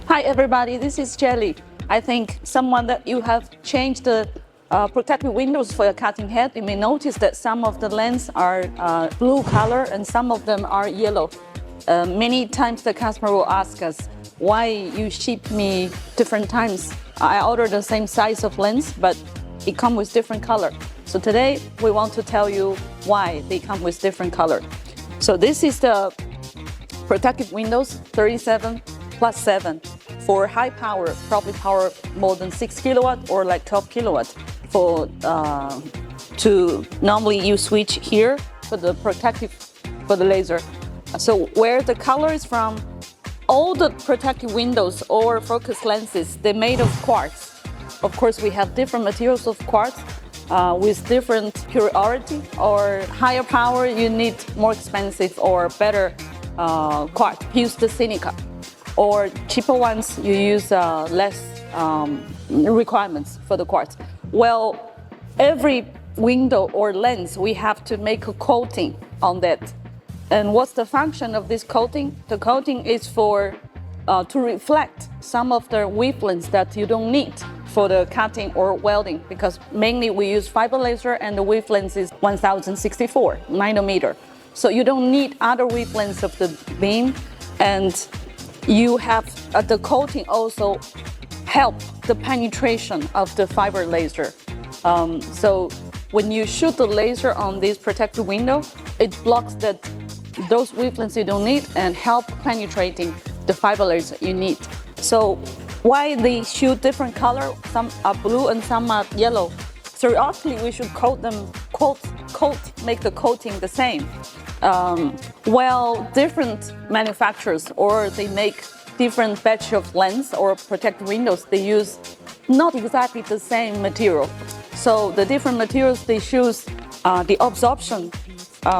Hi everybody, this is Jally. I think someone that you have changed the protective windows for your cutting head, you may notice that some of the lens are blue color and some of them are yellow. Many times the customer will ask us, why you ship me different times? I order the same size of lens, but it comes with different color. So today we want to tell you why they come with different color. So this is the protective windows 37+7 for high power, probably power more than 6 kilowatt or like 12 kilowatt. For normally you switch here for the protective for the laser. So where the color is from, all the protective windows or focus lenses, they're made of quartz. Of course, we have different materials of quartz with different purity or higher power. You need more expensive or better quartz. Use the silica. Or cheaper ones, you use less requirements for the quartz. Well, every window or lens, we have to make a coating on that. And what's the function of this coating? The coating is for to reflect some of the wavelengths that you don't need for the cutting or welding, because mainly we use fiber laser and the wavelength is 1064 nanometer. So you don't need other wavelengths of the beam, and you have the coating also help the penetration of the fiber laser. So when you shoot the laser on this protective window, it blocks those wavelengths you don't need and help penetrating the fiber laser you need. So why they shoot different color? Some are blue and some are yellow. Theoretically, we should make the coating the same. Well, different manufacturers or they make different batch of lens or protective windows, they use not exactly the same material. So the different materials, they choose the absorption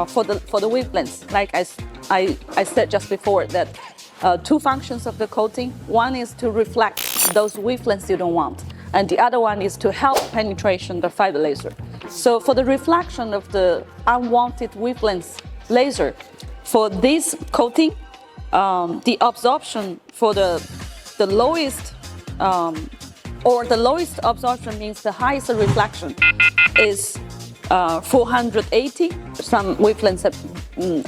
for the wavelengths. Like I said just before, that two functions of the coating. One is to reflect those wavelengths you don't want, and the other one is to help penetration the fiber laser. So for the reflection of the unwanted wavelengths laser, for this coating, the absorption for the lowest or the lowest absorption means the highest reflection is 480, some wavelengths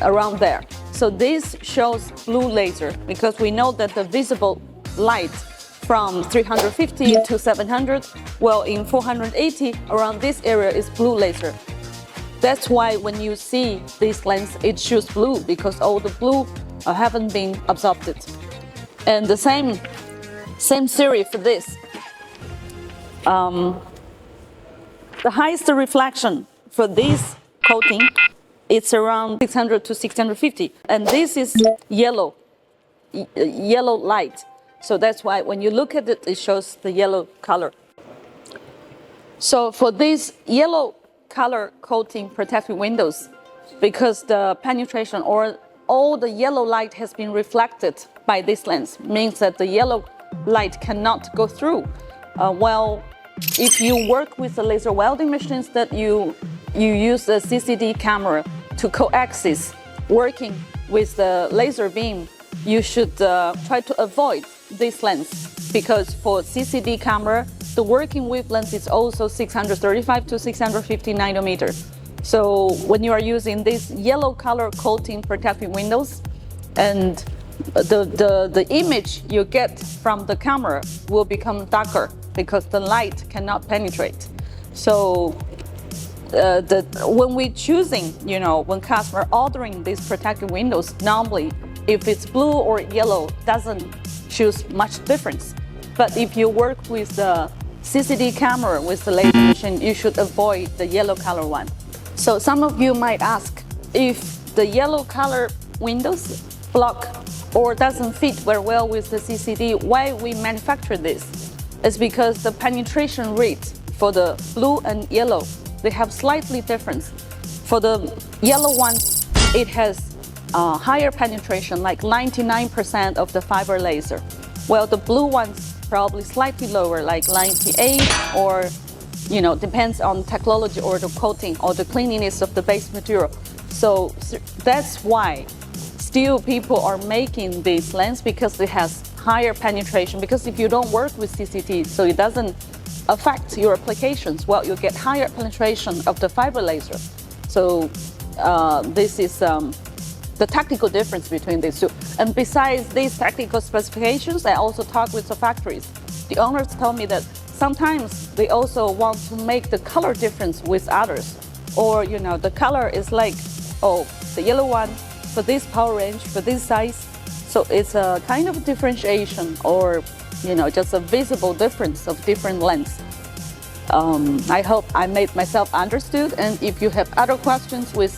around there. So this shows blue laser because we know that the visible light from 350 to 700, well, in 480 around this area is blue laser. That's why when you see this lens, it shows blue because all the blue haven't been absorbed. And the same theory for this. The highest reflection for this coating, it's around 600 to 650, and this is yellow light. So that's why when you look at it, it shows the yellow color. So for this yellow color coating protective windows, because the penetration or all the yellow light has been reflected by this lens, means that the yellow light cannot go through. Well, if you work with the laser welding machines that you use the CCD camera to coaxis working with the laser beam, you should try to avoid this lens, because for CCD camera, the working wavelength is also 635 to 650 nanometers. So when you are using this yellow color coating protective windows, and the image you get from the camera will become darker because the light cannot penetrate. So when we're choosing, when customer ordering these protective windows, normally if it's blue or yellow, doesn't choose much difference. But if you work with the CCD camera with the laser machine, you should avoid the yellow color one. So some of you might ask, if the yellow color windows block or doesn't fit very well with the CCD, why we manufacture this? It's because the penetration rate for the blue and yellow, they have slightly difference. For the yellow one, it has higher penetration, like 99% of the fiber laser. Well, the blue ones probably slightly lower, like 98, or depends on technology or the coating or the cleanliness of the base material. So that's why still people are making this lens because it has higher penetration. Because if you don't work with CCT, so it doesn't affect your applications, well, you get higher penetration of the fiber laser. So this is the technical difference between these two. And besides these technical specifications, I also talked with the factories. The owners told me that sometimes they also want to make the color difference with others. Or, you know, the color is like, oh, the yellow one for this power range, for this size. So it's a kind of differentiation, or, you know, just a visible difference of different lens. I hope I made myself understood. And if you have other questions with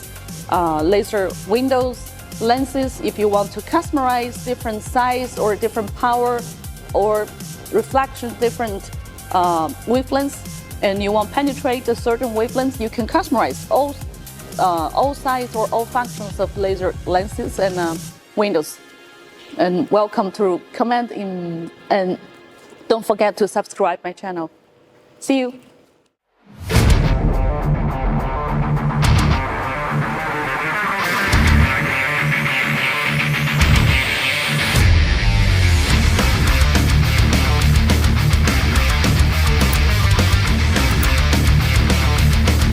laser windows, lenses, if you want to customize different size or different power or reflection, different wavelengths, and you want to penetrate a certain wavelength, you can customize all size or all functions of laser lenses and windows. And welcome to comment in, and don't forget to subscribe my channel. See you.